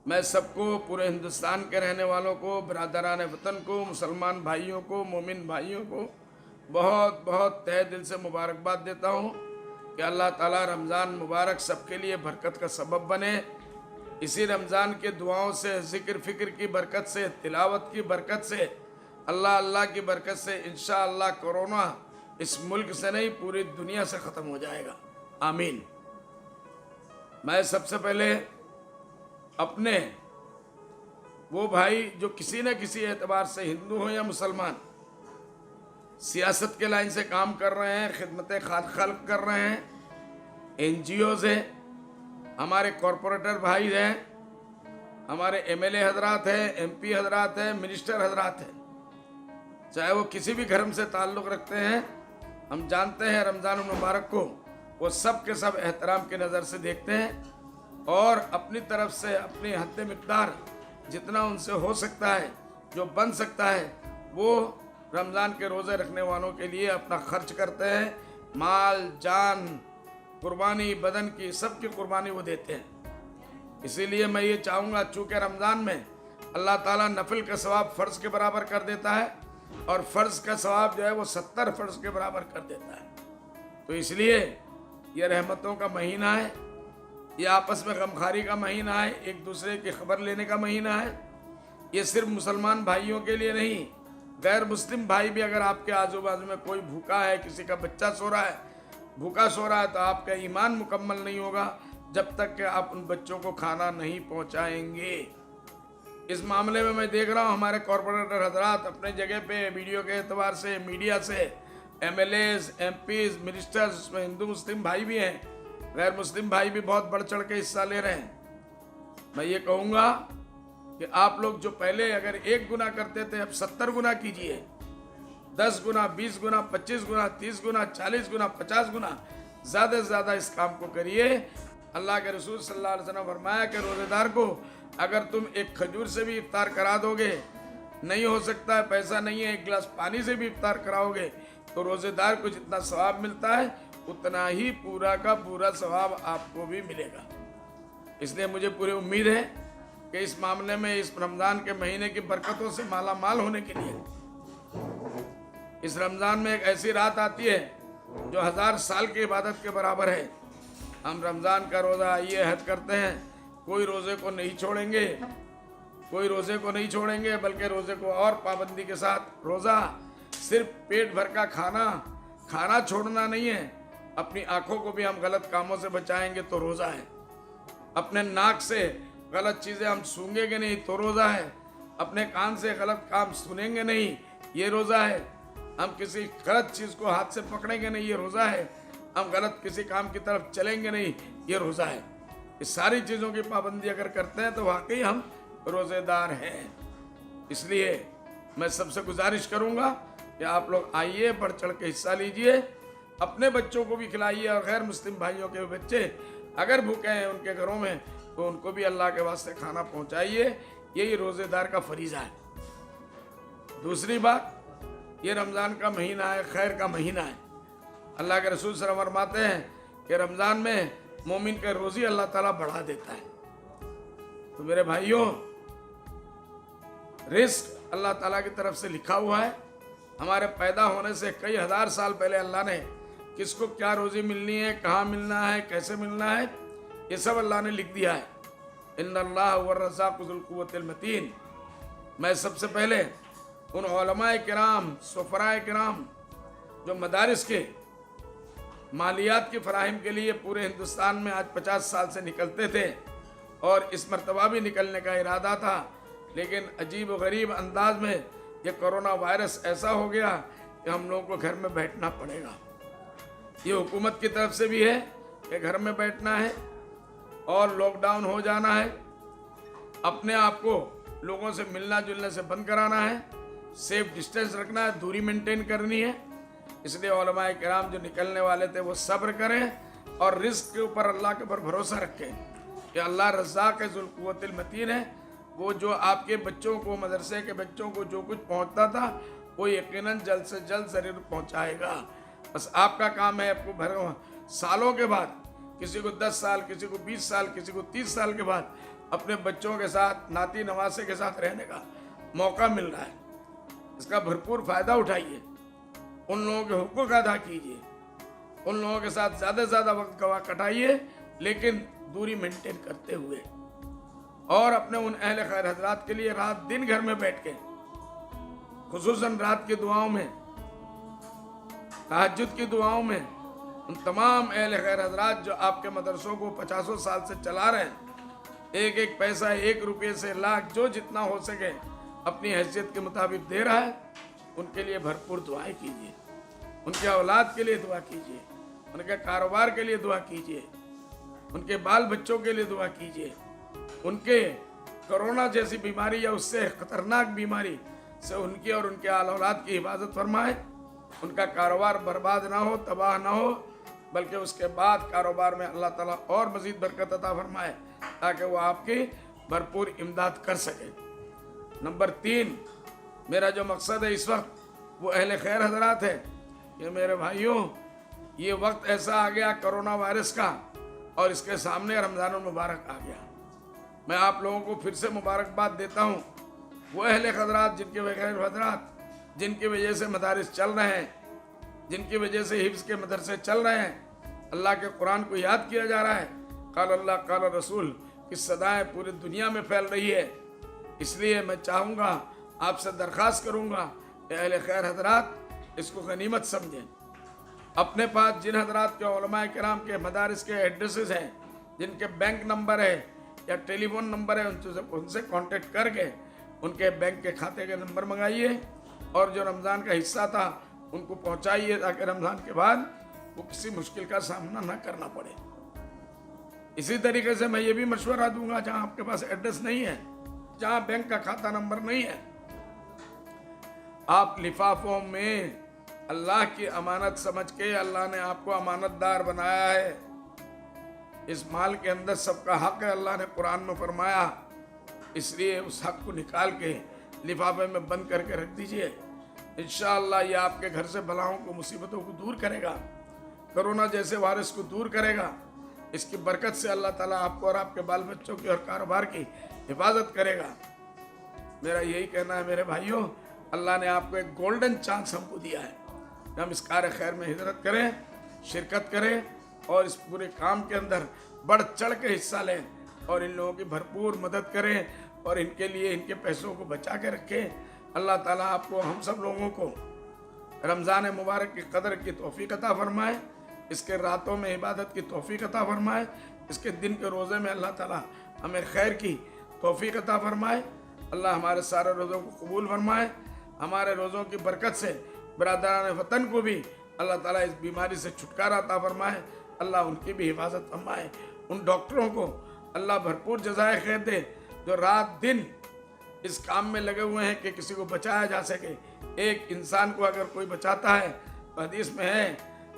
मैं सबको, पूरे हिंदुस्तान के रहने वालों को, बिरादरान वतन को, मुसलमान भाइयों को, मोमिन भाइयों को बहुत बहुत तहे दिल से मुबारकबाद देता हूँ कि अल्लाह ताला रमज़ान मुबारक सबके लिए बरकत का सबब बने। इसी रमज़ान के दुआओं से, ज़िक्र फ़िक्र की बरकत से, तिलावत की बरकत से, अल्लाह अल्लाह की बरकत से इंशाअल्लाह कोरोना इस मुल्क से नहीं पूरी दुनिया से ख़त्म हो जाएगा। आमीन। मैं सबसे पहले अपने वो भाई जो किसी न किसी एतबार से, हिंदू हो या मुसलमान, सियासत के लाइन से काम कर रहे हैं, खिदमत खल्क कर रहे हैं, NGOs हैं, हमारे कॉरपोरेटर भाई हैं, हमारे MLA हजरात हैं, MP हजरात हैं, मिनिस्टर हजरात हैं, चाहे वो किसी भी धर्म से ताल्लुक़ रखते हैं, हम जानते हैं रमज़ान मुबारक को वो सब के सब एहतराम की नज़र से देखते हैं और अपनी तरफ से अपनी हद मिक़दार जितना उनसे हो सकता है, जो बन सकता है, वो रमज़ान के रोज़े रखने वालों के लिए अपना खर्च करते हैं। माल, जान, कुर्बानी, बदन की सबकी कुर्बानी वो देते हैं। इसीलिए मैं ये चाहूँगा, चूँकि रमज़ान में अल्लाह ताला नफिल का सवाब फ़र्ज़ के बराबर कर देता है और फ़र्ज़ का सवाब जो है वो 70 फ़र्ज़ के बराबर कर देता है। तो इसलिए ये रहमतों का महीना है, ये आपस में गमखारी का महीना है, एक दूसरे की खबर लेने का महीना है। ये सिर्फ मुसलमान भाइयों के लिए नहीं, गैर मुस्लिम भाई भी, अगर आपके आजू बाजू में कोई भूखा है, किसी का बच्चा सो रहा है, भूखा सो रहा है, तो आपका ईमान मुकम्मल नहीं होगा जब तक कि आप उन बच्चों को खाना नहीं पहुंचाएंगे। इस मामले में मैं देख रहा हूं हमारे कॉरपोरेटर हजरात अपने जगह पे वीडियो के एतबार से, मीडिया से, MLAs, MPs, मिनिस्टर्स, उसमें हिंदू मुस्लिम भाई भी हैं, गैर मुस्लिम भाई भी बहुत बढ़ चढ़ के हिस्सा ले रहे हैं। मैं ये कहूँगा कि आप लोग जो पहले अगर 1 गुना करते थे, अब 70 गुना कीजिए, 10 गुना, 20 गुना, 25 गुना, 30 गुना, 40 गुना, 50 गुना, ज़्यादा से ज़्यादा इस काम को करिए। अल्लाह के रसूल सल्लल्लाहु अलैहि वसल्लम फरमाया कि रोज़ेदार को अगर तुम एक खजूर से भी इफ्तार करा दोगे, नहीं हो सकता है, पैसा नहीं है, 1 गिलास पानी से भी इफ्तार कराओगे, तो रोज़ेदार को जितना सवाब मिलता है उतना ही पूरा का पूरा सवाब आपको भी मिलेगा। इसलिए मुझे पूरी उम्मीद है कि इस मामले में, इस रमज़ान के महीने की बरकतों से माला माल होने के लिए, इस रमज़ान में एक ऐसी रात आती है जो 1000 साल की इबादत के बराबर है। हम रमज़ान का रोज़ा ये अहद करते हैं, कोई रोज़े को नहीं छोड़ेंगे, कोई रोज़े को नहीं छोड़ेंगे, बल्कि रोज़े को और पाबंदी के साथ, रोज़ा सिर्फ पेट भर का खाना छोड़ना नहीं है, अपनी आँखों को भी हम गलत कामों से बचाएंगे तो रोज़ा है, अपने नाक से गलत चीज़ें हम सूंघेंगे नहीं तो रोज़ा है, अपने कान से गलत काम सुनेंगे नहीं, ये रोज़ा है, हम किसी गलत चीज़ को हाथ से पकड़ेंगे नहीं, ये रोज़ा है, हम गलत किसी काम की तरफ चलेंगे नहीं, ये रोज़ा है। इस सारी चीज़ों की पाबंदी अगर करते हैं तो वाकई हम रोज़ेदार हैं। इसलिए मैं सबसे गुजारिश करूँगा कि आप लोग आइए, बढ़ चढ़ के हिस्सा लीजिए, अपने बच्चों को भी खिलाइए और गैर मुस्लिम भाइयों के बच्चे अगर भूखे हैं उनके घरों में, तो उनको भी अल्लाह के वास्ते खाना पहुँचाइए। यही रोज़ेदार का फरीज़ा है। दूसरी बात, ये रमज़ान का महीना है, खैर का महीना है। अल्लाह के रसूल सल्लल्लाहु अलैहि वसल्लम फरमाते हैं कि रमज़ान में मोमिन का रोज़ी अल्लाह ताला बढ़ा देता है। तो मेरे भाइयों, रिस्क अल्लाह ताला की तरफ से लिखा हुआ है। हमारे पैदा होने से कई 1000 साल पहले अल्लाह ने किसको क्या रोज़ी मिलनी है, कहाँ मिलना है, कैसे मिलना है, ये सब अल्लाह ने लिख दिया है। इन्नल्लाह हुवर्रज़्ज़ाक़ु ज़ुल क़ुव्वतिल मतीन। मैं सबसे पहले उन उलमाए किराम, सुफ़राए किराम जो मदारिस के मालियात की फराहम के लिए पूरे हिंदुस्तान में आज 50 साल से निकलते थे और इस मरतबा भी निकलने का इरादा था, लेकिन अजीब व गरीब अंदाज में ये कोरोना वायरस ऐसा हो गया कि हम लोगों को घर में बैठना पड़ेगा। ये हुकूमत की तरफ से भी है कि घर में बैठना है और लॉकडाउन हो जाना है, अपने आप को लोगों से मिलना जुलने से बंद कराना है, सेफ डिस्टेंस रखना है, दूरी मेंटेन करनी है। इसलिए उलमाए किराम जो निकलने वाले थे वो सब्र करें और रिस्क के ऊपर अल्लाह के ऊपर भरोसा रखें कि अल्लाह रज़्ज़ाक़ ज़ुल क़ुव्वतिल मतीन है। वो जो आपके बच्चों को, मदरसे के बच्चों को जो कुछ पहुंचता था वो यकीनन जल्द से जल्द ज़रूर पहुंचाएगा। बस आपका काम है, आपको सालों के बाद, किसी को 10 साल, किसी को 20 साल, किसी को 30 साल के बाद अपने बच्चों के साथ, नाती नवासे के साथ रहने का मौका मिल रहा है। इसका भरपूर फायदा उठाइए, उन लोगों के हुकूक अदा कीजिए, उन लोगों के साथ ज़्यादा से ज़्यादा वक्त कटाइए, लेकिन दूरी मेंटेन करते हुए। और अपने उन अहले खैर हजरात के लिए रात दिन घर में बैठ के, खुसूसन रात की दुआओं में, तहज्जुद की दुआओं में, उन तमाम अहले खैर हजरात जो आपके मदरसों को 50 साल से चला रहे हैं, एक एक पैसा, 1 रुपये से लाख, जो जितना हो सके अपनी हैसियत के मुताबिक दे रहा है, उनके लिए भरपूर दुआएं कीजिए, उनके औलाद के लिए दुआ कीजिए, उनके कारोबार के लिए दुआ कीजिए, उनके बाल बच्चों के लिए दुआ कीजिए, उनके कोरोना जैसी बीमारी या उससे खतरनाक बीमारी से उनकी और उनके आल औलाद की हिफाजत फरमाए, उनका कारोबार बर्बाद ना हो, तबाह ना हो, बल्कि उसके बाद कारोबार में अल्लाह ताला और मज़ीद बरकत अता फरमाए, ताकि वो आपकी भरपूर इमदाद कर सके। नंबर 3, मेरा जो मकसद है इस वक्त वो अहले खैर हजरात है कि मेरे भाइयों, ये वक्त ऐसा आ गया कोरोना वायरस का, और इसके सामने रमज़ानुल मुबारक आ गया। मैं आप लोगों को फिर से मुबारकबाद देता हूँ, वो अहले हजरात जिनके खैर हजरात जिनकी वजह से मदारिस चल रहे हैं, जिनकी वजह से हिफ्ज़ के मदरसे चल रहे हैं, अल्लाह के कुरान को याद किया जा रहा है, काल अल्लाह काल रसूल की सदाएँ पूरी दुनिया में फैल रही है। इसलिए मैं चाहूँगा, आपसे दरख्वास्त करूँगा कि अहले खैर हजरात इसको गनीमत समझें। अपने पास जिन हजरात के उलमाए किराम के मदारिस के एड्रेसेस हैं, जिनके बैंक नंबर है या टेलीफोन नंबर है, उनसे कांटेक्ट करके उनके बैंक के खाते के नंबर मंगाइए और जो रमज़ान का हिस्सा था उनको पहुंचाइए, ताकि रमज़ान के बाद वो किसी मुश्किल का सामना न करना पड़े। इसी तरीके से मैं ये भी मशवरा दूंगा, जहां आपके पास एड्रेस नहीं है, जहां बैंक का खाता नंबर नहीं है, आप लिफाफों में अल्लाह की अमानत समझ के, अल्लाह ने आपको अमानतदार बनाया है, इस माल के अंदर सबका हक है, अल्लाह ने कुरान में फरमाया, इसलिए उस हक को निकाल के लिफाफे में बंद करके रख दीजिए। इंशाअल्लाह ये आपके घर से बलाओं को, मुसीबतों को दूर करेगा, कोरोना जैसे वायरस को दूर करेगा। इसकी बरकत से अल्लाह ताला आपको और आपके बाल बच्चों की और कारोबार की हिफाजत करेगा। मेरा यही कहना है मेरे भाइयों, अल्लाह ने आपको एक गोल्डन चांस हमको दिया है कि हम इस कार्य खैर में हिजरत करें, शिरकत करें और इस पूरे काम के अंदर बढ़ चढ़ के हिस्सा लें और इन लोगों की भरपूर मदद करें और इनके लिए इनके पैसों को बचा के रखें। अल्लाह ताला आपको, हम सब लोगों को रमज़ान मुबारक की कदर की तौफीक अता फरमाए, इसके रातों में इबादत की तौफीक अता फरमाए, इसके दिन के रोज़े में अल्लाह ताला हमें खैर की तौफीक अता फरमाए। अल्लाह हमारे सारे रोज़ों को कबूल फरमाए, हमारे रोज़ों की बरकत से बरादरान वतन को भी अल्लाह ताला इस बीमारी से छुटकारा अता फरमाए, अल्लाह उनकी भी हिफाजत फरमाए। उन डॉक्टरों को अल्लाह भरपूर जज़ाए खैर दे जो रात दिन इस काम में लगे हुए हैं कि किसी को बचाया जा सके। एक इंसान को अगर कोई बचाता है तो हदीस में है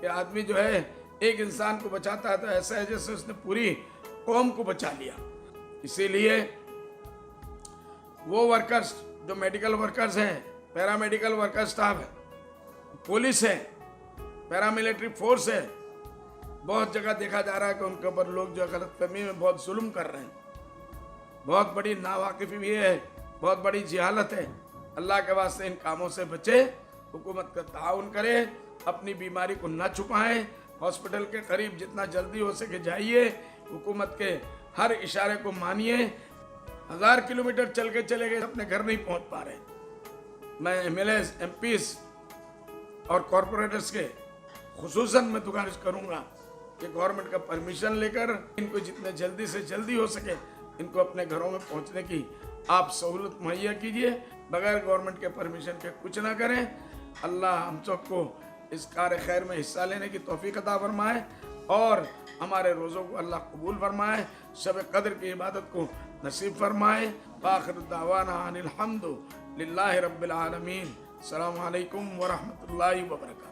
कि आदमी जो है एक इंसान को बचाता है तो ऐसा है जैसे उसने पूरी कौम को बचा लिया। इसीलिए वो वर्कर्स जो मेडिकल वर्कर्स हैं, पैरामेडिकल वर्कर स्टाफ है, पुलिस है, पैरामिलिट्री फोर्स है, बहुत जगह देखा जा रहा है कि उनके ऊपर लोग जो गलतफहमी में बहुत जुल्म कर रहे हैं। बहुत बड़ी नावाकिफी भी है, बहुत बड़ी जिहालत है। अल्लाह के वास्ते इन कामों से बचे, हुकूमत का ताउन करें, अपनी बीमारी को न छुपाएं, हॉस्पिटल के करीब जितना जल्दी हो सके जाइए, हुकूमत के हर इशारे को मानिए। 1000 किलोमीटर चल के चले गए, अपने घर नहीं पहुंच पा रहे। मैं एमएलएस, एमपीस और कॉरपोरेटर्स के खुसूसन में गुजारिश करूंगा कि गवर्नमेंट का परमिशन लेकर इनको जितने जल्दी से जल्दी हो सके इनको अपने घरों में पहुंचने की आप सहूलत मुहैया कीजिए। बगैर गवर्नमेंट के परमिशन के कुछ ना करें। अल्लाह हम सबको इस कार्य खैर में हिस्सा लेने की तौफीक अता फरमाए और हमारे रोज़ों को अल्लाह कबूल फरमाए, शब कद्र की इबादत को नसीब फरमाए। आखिर दावाना अनिल हम्दु लिल्लाहि रब्बिल आलमीन। अस्सलामु अलैकुम व रहमतुल्लाहि व बरकातहू।